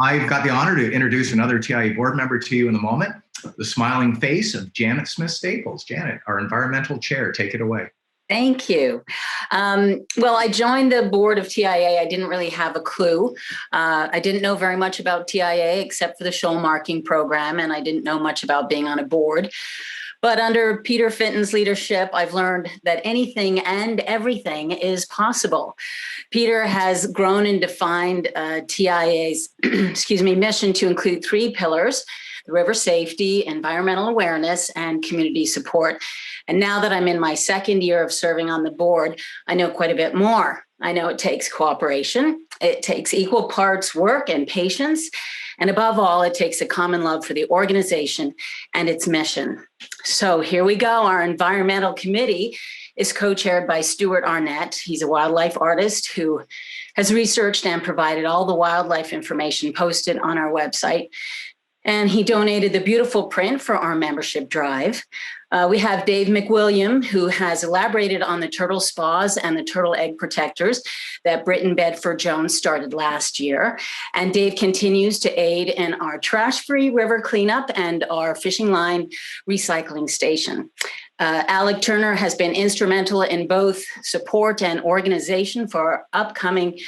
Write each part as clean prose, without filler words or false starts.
I've got the honor to introduce another TIA board member to you in a moment, the smiling face of Janet Smith-Staples. Janet, our environmental chair, take it away. Thank you. Well, I joined the board of TIA. I didn't really have a clue. I didn't know very much about TIA except for the shoal marking program, and I didn't know much about being on a board. But under Peter Fitton's leadership, I've learned that anything and everything is possible. Peter has grown and defined TIA's mission to include 3 pillars: river safety, environmental awareness, and community support. And now that I'm in my 2nd year of serving on the board, I know quite a bit more. I know it takes cooperation, it takes equal parts work and patience, and above all, it takes a common love for the organization and its mission. So here we go. Our environmental committee is co-chaired by Stuart Arnett. He's a wildlife artist who has researched and provided all the wildlife information posted on our website. And he donated the beautiful print for our membership drive. We have Dave McWilliam, who has elaborated on the turtle spas and the turtle egg protectors that Britton Bedford Jones started last year. And Dave continues to aid in our trash-free river cleanup and our fishing line recycling station. Alec Turner has been instrumental in both support and organization for our upcoming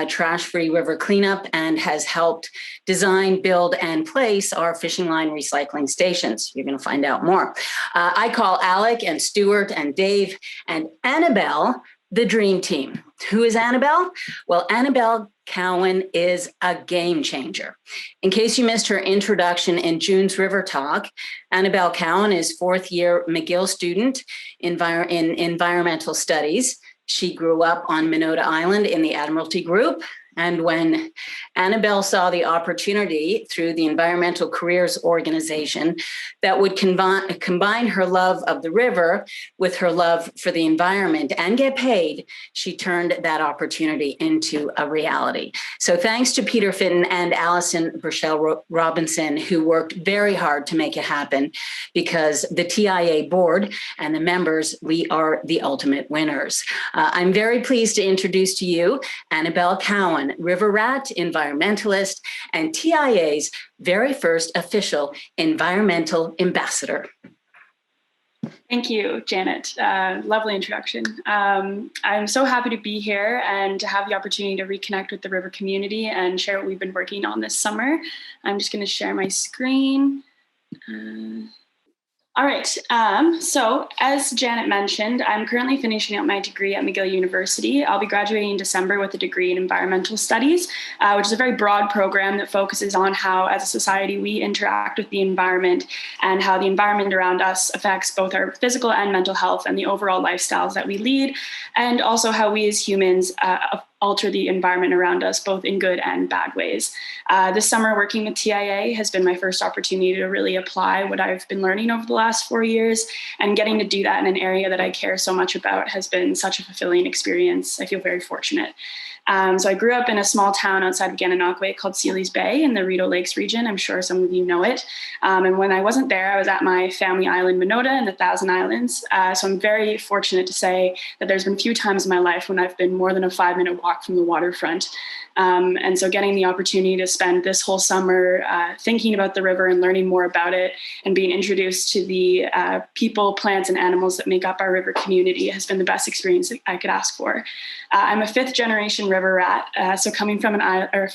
trash-free river cleanup and has helped design, build, and place our fishing line recycling stations. You're going to find out more. I call Alec and Stuart and Dave and Annabel the dream team. Who is Annabel? Well, Annabel Cowan is a game changer. In case you missed her introduction in June's River Talk, Annabel Cowan is 4th year McGill student in environmental studies. She grew up on Minota Island in the Admiralty Group. And when Annabel saw the opportunity through the Environmental Careers Organization that would combine her love of the river with her love for the environment and get paid, she turned that opportunity into a reality. So thanks to Peter Fitton and Allison Burchell Robinson, who worked very hard to make it happen, because the TIA board and the members, we are the ultimate winners. I'm very pleased to introduce to you Annabel Cowan, river rat, environmentalist, and TIA's very first official environmental ambassador. Thank you, Janet. Lovely introduction. I'm so happy to be here and to have the opportunity to reconnect with the river community and share what we've been working on this summer. I'm just going to share my screen. All right, so as Janet mentioned, I'm currently finishing up my degree at McGill University. I'll be graduating in December with a degree in environmental studies, which is a very broad program that focuses on how, as a society, we interact with the environment and how the environment around us affects both our physical and mental health and the overall lifestyles that we lead, and also how we as humans alter the environment around us, both in good and bad ways. This summer, working with TIA has been my first opportunity to really apply what I've been learning over the last 4 years, and getting to do that in an area that I care so much about has been such a fulfilling experience. I feel very fortunate. So I grew up in a small town outside of Gananoque called Sealy's Bay in the Rideau Lakes region. I'm sure some of you know it. And when I wasn't there, I was at my family island, Minota, in the Thousand Islands. So I'm very fortunate to say that there's been few times in my life when I've been more than a 5-minute walk from the waterfront. And so getting the opportunity to spend this whole summer thinking about the river and learning more about it and being introduced to the people, plants, and animals that make up our river community has been the best experience that I could ask for. I'm a 5th generation river rat, so coming from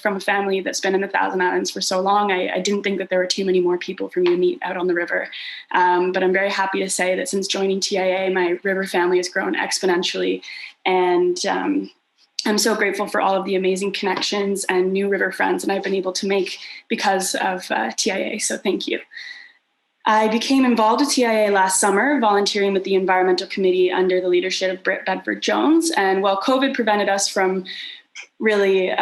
from a family that's been in the Thousand Islands for so long, I didn't think that there were too many more people for me to meet out on the river. But I'm very happy to say that since joining TIA, my river family has grown exponentially, and I'm so grateful for all of the amazing connections and new river friends that I've been able to make because of TIA, so thank you. I became involved with TIA last summer, volunteering with the Environmental Committee under the leadership of Britt Bedford Jones. And while COVID prevented us from really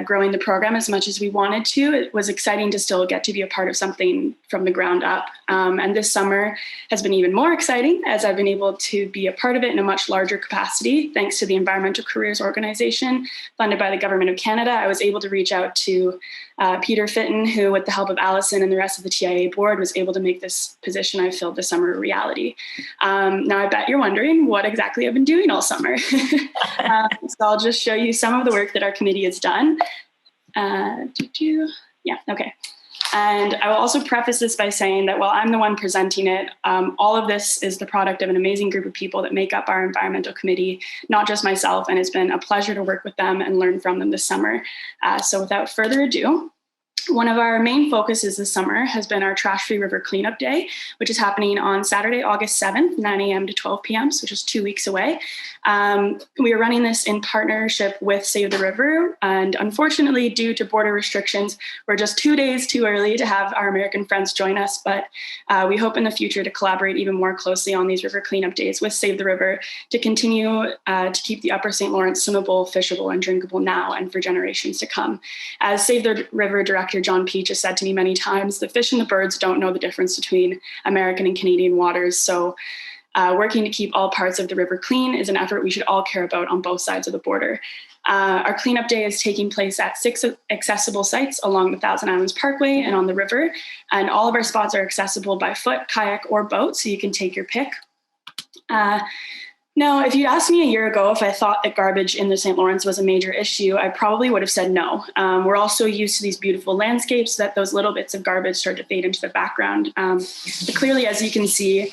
growing the program as much as we wanted to, it was exciting to still get to be a part of something from the ground up. And this summer has been even more exciting as I've been able to be a part of it in a much larger capacity. Thanks to the Environmental Careers Organization, funded by the Government of Canada, I was able to reach out to Peter Fitton, who, with the help of Allison and the rest of the TIA board, was able to make this position I filled this summer a reality. Now, I bet you're wondering what exactly I've been doing all summer. So I'll just show you some of the work that our committee has done. Yeah, okay. And I will also preface this by saying that while I'm the one presenting it, all of this is the product of an amazing group of people that make up our environmental committee, not just myself, and it's been a pleasure to work with them and learn from them this summer. So without further ado, one of our main focuses this summer has been our Trash Free River Cleanup Day, which is happening on Saturday, August 7th, 9 a.m. to 12 p.m., so just 2 weeks away. We are running this in partnership with Save the River, and unfortunately, due to border restrictions, we're just 2 days too early to have our American friends join us, but we hope in the future to collaborate even more closely on these river cleanup days with Save the River to continue to keep the Upper St. Lawrence swimmable, fishable, and drinkable now and for generations to come. As Save the River Director John Peach has said to me many times, the fish and the birds don't know the difference between American and Canadian waters. So working to keep all parts of the river clean is an effort we should all care about on both sides of the border. Our cleanup day is taking place at 6 accessible sites along the Thousand Islands Parkway and on the river. And all of our spots are accessible by foot, kayak, or boat, so you can take your pick. Now, if you'd asked me a year ago if I thought that garbage in the St. Lawrence was a major issue, I probably would have said no. We're all so used to these beautiful landscapes that those little bits of garbage start to fade into the background. But clearly, as you can see,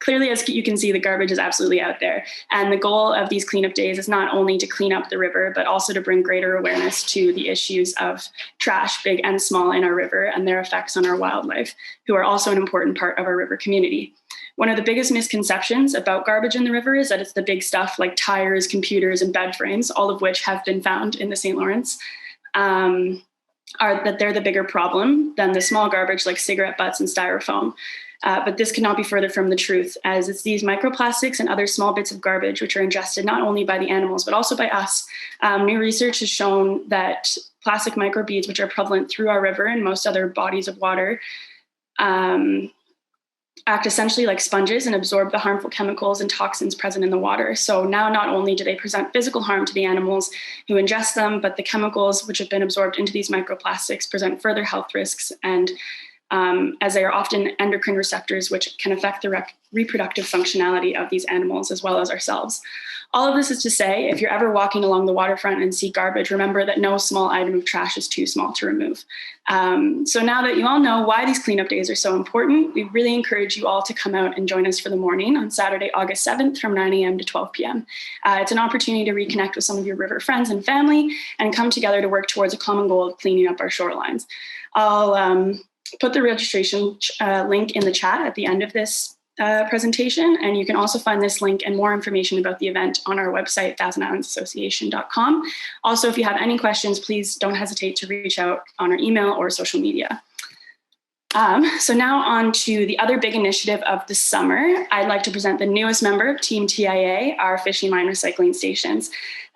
clearly, as you can see, the garbage is absolutely out there. And the goal of these cleanup days is not only to clean up the river, but also to bring greater awareness to the issues of trash, big and small, in our river and their effects on our wildlife, who are also an important part of our river community. One of the biggest misconceptions about garbage in the river is that it's the big stuff like tires, computers, and bed frames, all of which have been found in the St. Lawrence, are that they're the bigger problem than the small garbage like cigarette butts and styrofoam. But this could not be further from the truth, as it's these microplastics and other small bits of garbage which are ingested not only by the animals, but also by us. New research has shown that plastic microbeads, which are prevalent through our river and most other bodies of water, act essentially like sponges and absorb the harmful chemicals and toxins present in the water. So now not only do they present physical harm to the animals who ingest them, but the chemicals which have been absorbed into these microplastics present further health risks, and as they are often endocrine receptors, which can affect the reproductive functionality of these animals as well as ourselves. All of this is to say, if you're ever walking along the waterfront and see garbage, remember that no small item of trash is too small to remove. So now that you all know why these cleanup days are so important, we really encourage you all to come out and join us for the morning on Saturday, August 7th from 9 a.m. to 12 p.m. It's an opportunity to reconnect with some of your river friends and family and come together to work towards a common goal of cleaning up our shorelines. I'll put the registration link in the chat at the end of this presentation, and you can also find this link and more information about the event on our website, thousandislandsassociation.com. Also, if you have any questions, please don't hesitate to reach out on our email or social media. So now on to the other big initiative of the summer. I'd like to present the newest member of Team TIA, our fishing line recycling stations.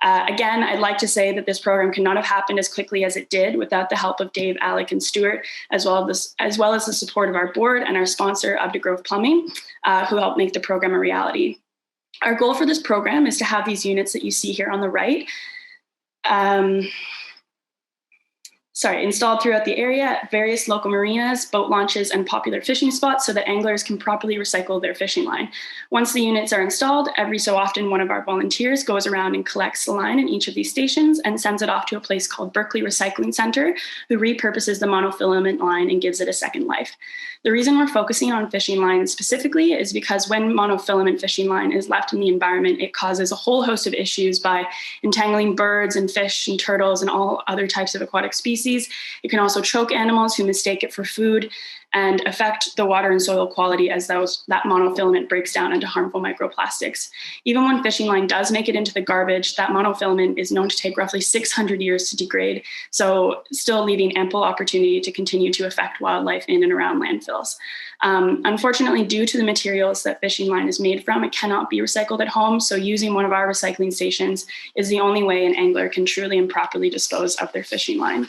Again, I'd like to say that this program could not have happened as quickly as it did without the help of Dave, Alec, and Stuart, as well as the support of our board and our sponsor, Up to Grove Plumbing, who helped make the program a reality. Our goal for this program is to have these units that you see here on the right installed throughout the area at various local marinas, boat launches, and popular fishing spots so that anglers can properly recycle their fishing line. Once the units are installed, every so often one of our volunteers goes around and collects the line in each of these stations and sends it off to a place called Berkeley Recycling Center, who repurposes the monofilament line and gives it a second life. The reason we're focusing on fishing lines specifically is because when monofilament fishing line is left in the environment, it causes a whole host of issues by entangling birds and fish and turtles and all other types of aquatic species. It can also choke animals who mistake it for food and affect the water and soil quality as that monofilament breaks down into harmful microplastics. Even when fishing line does make it into the garbage, that monofilament is known to take roughly 600 years to degrade, so still leaving ample opportunity to continue to affect wildlife in and around landfills. Unfortunately, due to the materials that fishing line is made from, it cannot be recycled at home, so using one of our recycling stations is the only way an angler can truly and properly dispose of their fishing line.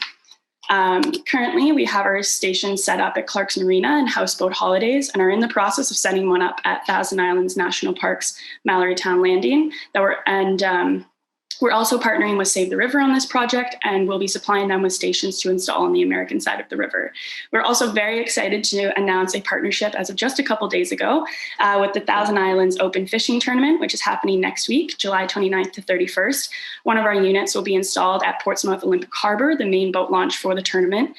Currently, we have our station set up at Clark's Marina and Houseboat Holidays and are in the process of setting one up at Thousand Islands National Park's Mallory Town Landing. We're also partnering with Save the River on this project, and we'll be supplying them with stations to install on the American side of the river. We're also very excited to announce a partnership as of just a couple days ago with the Thousand Islands Open Fishing Tournament, which is happening next week, July 29th to 31st. One of our units will be installed at Portsmouth Olympic Harbor, the main boat launch for the tournament.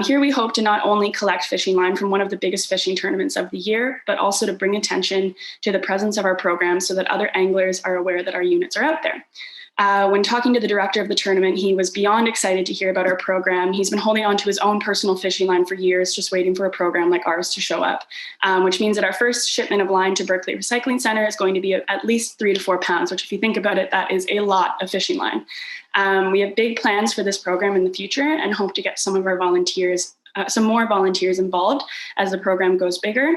Here we hope to not only collect fishing line from one of the biggest fishing tournaments of the year, but also to bring attention to the presence of our program so that other anglers are aware that our units are out there. When talking to the director of the tournament, he was beyond excited to hear about our program. He's been holding on to his own personal fishing line for years, just waiting for a program like ours to show up, which means that our first shipment of line to Berkeley Recycling Center is going to be at least 3 to 4 pounds, which if you think about it, that is a lot of fishing line. We have big plans for this program in the future and hope to get some more volunteers involved as the program goes bigger.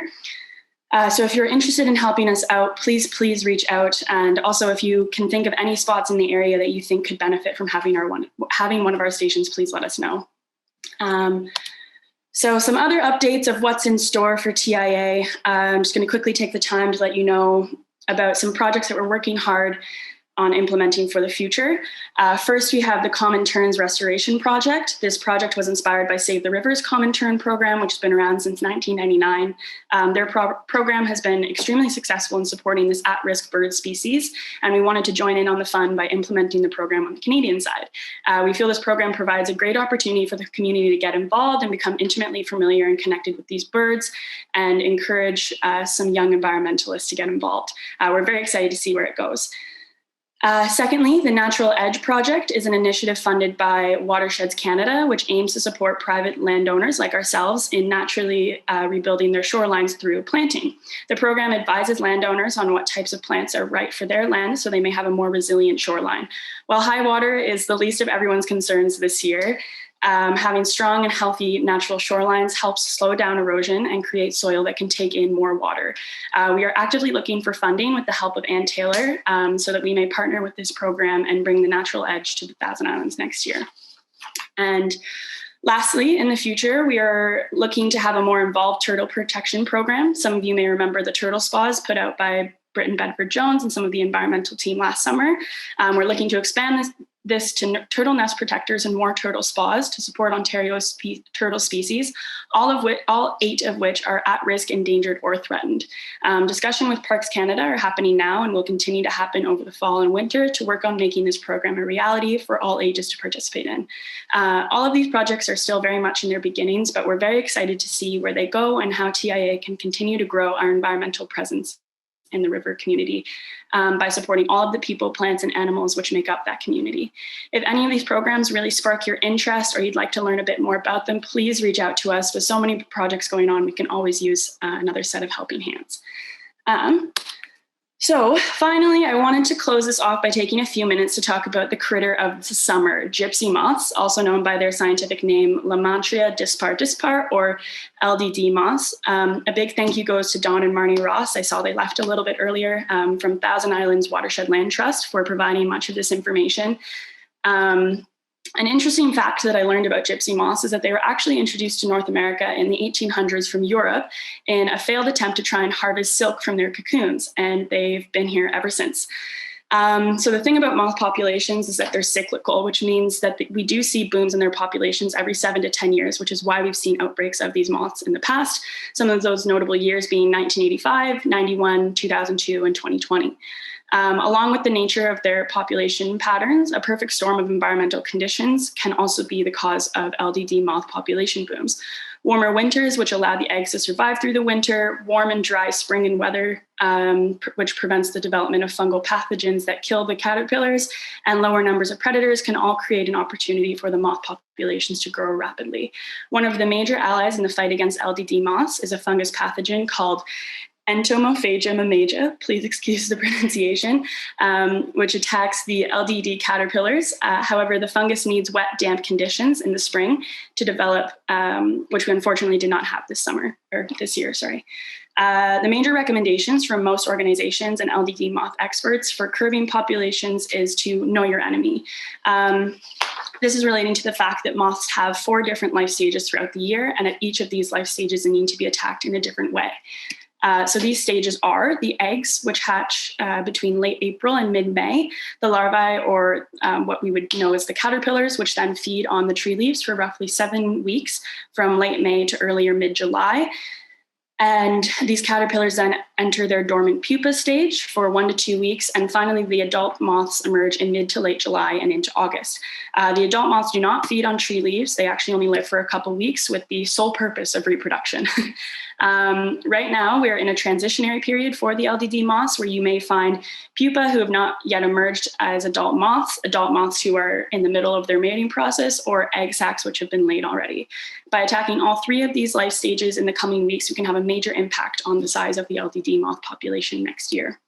So if you're interested in helping us out, please reach out. And also, if you can think of any spots in the area that you think could benefit from having one of our stations, please let us know. So some other updates of what's in store for TIA. I'm just going to quickly take the time to let you know about some projects that we're working hard on implementing for the future. First, we have the Common Terns Restoration Project. This project was inspired by Save the River's Common Tern program, which has been around since 1999. Their program has been extremely successful in supporting this at-risk bird species, and we wanted to join in on the fun by implementing the program on the Canadian side. We feel this program provides a great opportunity for the community to get involved and become intimately familiar and connected with these birds, and encourage some young environmentalists to get involved. We're very excited to see where it goes. Secondly, the Natural Edge Project is an initiative funded by Watersheds Canada, which aims to support private landowners like ourselves in naturally rebuilding their shorelines through planting. The program advises landowners on what types of plants are right for their land so they may have a more resilient shoreline. While high water is the least of everyone's concerns this year, having strong and healthy natural shorelines helps slow down erosion and create soil that can take in more water. We are actively looking for funding with the help of Ann Taylor so that we may partner with this program and bring the Natural Edge to the Thousand Islands next year. And lastly, in the future, we are looking to have a more involved turtle protection program. Some of you may remember the turtle spas put out by Britton Bedford Jones and some of the environmental team last summer. We're looking to expand this to turtle nest protectors and more turtle spas to support Ontario's turtle species, all 8 of which are at risk, endangered, or threatened. Discussion with Parks Canada are happening now and will continue to happen over the fall and winter to work on making this program a reality for all ages to participate in. All of these projects are still very much in their beginnings, but we're very excited to see where they go and how TIA can continue to grow our environmental presence in the river community by supporting all of the people, plants, and animals which make up that community. If any of these programs really spark your interest or you'd like to learn a bit more about them, please reach out to us. With so many projects going on, we can always use another set of helping hands. So finally, I wanted to close this off by taking a few minutes to talk about the critter of the summer, gypsy moths, also known by their scientific name, Lamantria dispar, or LDD moths. A big thank you goes to Don and Marnie Ross. I saw they left a little bit earlier from Thousand Islands Watershed Land Trust for providing much of this information. An interesting fact that I learned about gypsy moths is that they were actually introduced to North America in the 1800s from Europe in a failed attempt to try and harvest silk from their cocoons, and they've been here ever since. So the thing about moth populations is that they're cyclical, which means that we do see booms in their populations every 7 to 10 years, which is why we've seen outbreaks of these moths in the past. Some of those notable years being 1985, 91, 2002, and 2020. Along with the nature of their population patterns, a perfect storm of environmental conditions can also be the cause of LDD moth population booms. Warmer winters, which allow the eggs to survive through the winter, warm and dry spring and weather, which prevents the development of fungal pathogens that kill the caterpillars, and lower numbers of predators can all create an opportunity for the moth populations to grow rapidly. One of the major allies in the fight against LDD moths is a fungus pathogen called Entomophaga mamaja, please excuse the pronunciation, which attacks the LDD caterpillars. However, the fungus needs wet, damp conditions in the spring to develop, which we unfortunately did not have this year. The major recommendations from most organizations and LDD moth experts for curbing populations is to know your enemy. This is relating to the fact that moths have 4 different life stages throughout the year, and at each of these life stages, they need to be attacked in a different way. So these stages are the eggs, which hatch between late April and mid-May, the larvae, or what we would know as the caterpillars, which then feed on the tree leaves for roughly 7 weeks from late May to earlier mid-July. And these caterpillars then enter their dormant pupa stage for 1 to 2 weeks. And finally, the adult moths emerge in mid to late July and into August. The adult moths do not feed on tree leaves. They actually only live for a couple weeks with the sole purpose of reproduction. Right now, we're in a transitionary period for the LDD moths, where you may find pupa who have not yet emerged as adult moths who are in the middle of their mating process, or egg sacs which have been laid already. By attacking all 3 of these life stages in the coming weeks, we can have a major impact on the size of the LDD moth population next year.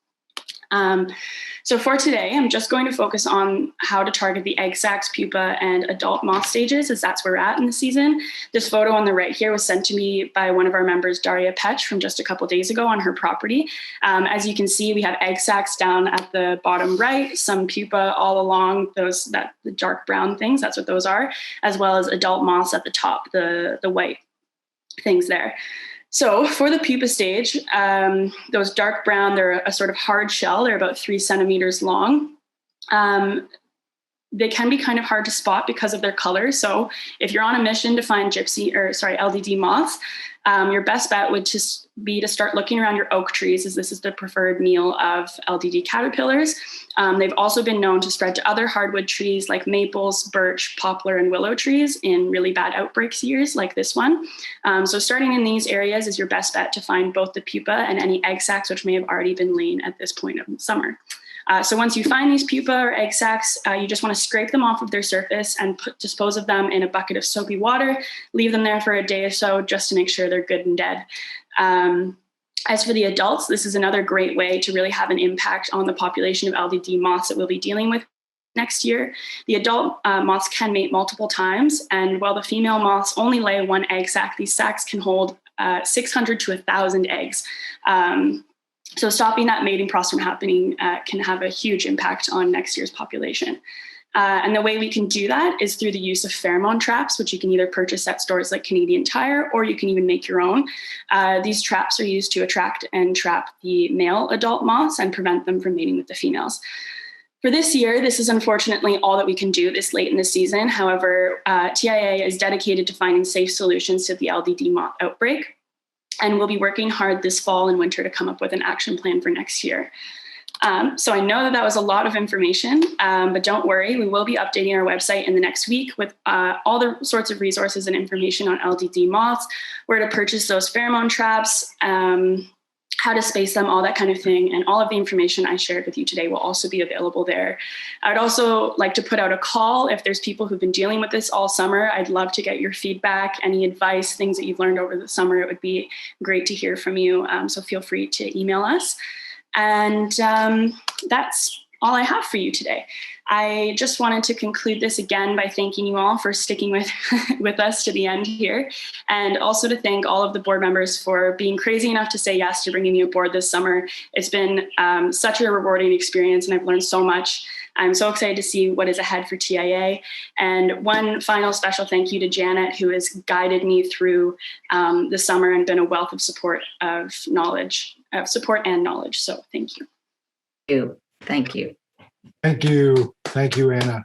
So for today, I'm just going to focus on how to target the egg sacs, pupa, and adult moth stages, as that's where we're at in the season. This photo on the right here was sent to me by one of our members, Daria Petch, from just a couple days ago on her property. As you can see, we have egg sacs down at the bottom right, some pupa all along the dark brown things, that's what those are, as well as adult moths at the top, the white things there. So for the pupa stage, those dark brown, they're a sort of hard shell. They're about 3 centimeters long. They can be kind of hard to spot because of their color. So if you're on a mission to find LDD moths, your best bet would just be to start looking around your oak trees, as this is the preferred meal of LDD caterpillars. They've also been known to spread to other hardwood trees like maples, birch, poplar, and willow trees in really bad outbreaks years like this one. So starting in these areas is your best bet to find both the pupa and any egg sacs which may have already been laid at this point of summer. So once you find these pupa or egg sacs, you just want to scrape them off of their surface and dispose of them in a bucket of soapy water. Leave them there for a day or so just to make sure they're good and dead. As for the adults, this is another great way to really have an impact on the population of LDD moths that we'll be dealing with next year. The adult moths can mate multiple times, and while the female moths only lay 1 egg sac, these sacs can hold 600 to 1,000 eggs. So stopping that mating process from happening can have a huge impact on next year's population. And the way we can do that is through the use of pheromone traps, which you can either purchase at stores like Canadian Tire, or you can even make your own. These traps are used to attract and trap the male adult moths and prevent them from mating with the females. For this year, this is unfortunately all that we can do this late in the season. However, TIA is dedicated to finding safe solutions to the LDD moth outbreak, and we'll be working hard this fall and winter to come up with an action plan for next year. So I know that was a lot of information, but don't worry, we will be updating our website in the next week with all the sorts of resources and information on LDD moths, where to purchase those pheromone traps, how to space them, all that kind of thing. And all of the information I shared with you today will also be available there. I'd also like to put out a call if there's people who've been dealing with this all summer. I'd love to get your feedback, any advice, things that you've learned over the summer. It would be great to hear from you. So feel free to email us. And that's all I have for you today. I just wanted to conclude this again by thanking you all for sticking with us to the end here, and also to thank all of the board members for being crazy enough to say yes to bringing me aboard this summer. It's been such a rewarding experience, and I've learned so much. I'm so excited to see what is ahead for TIA. And one final special thank you to Janet, who has guided me through the summer and been a wealth of support and knowledge. So thank you. Thank you. Thank you. Thank you, Anna.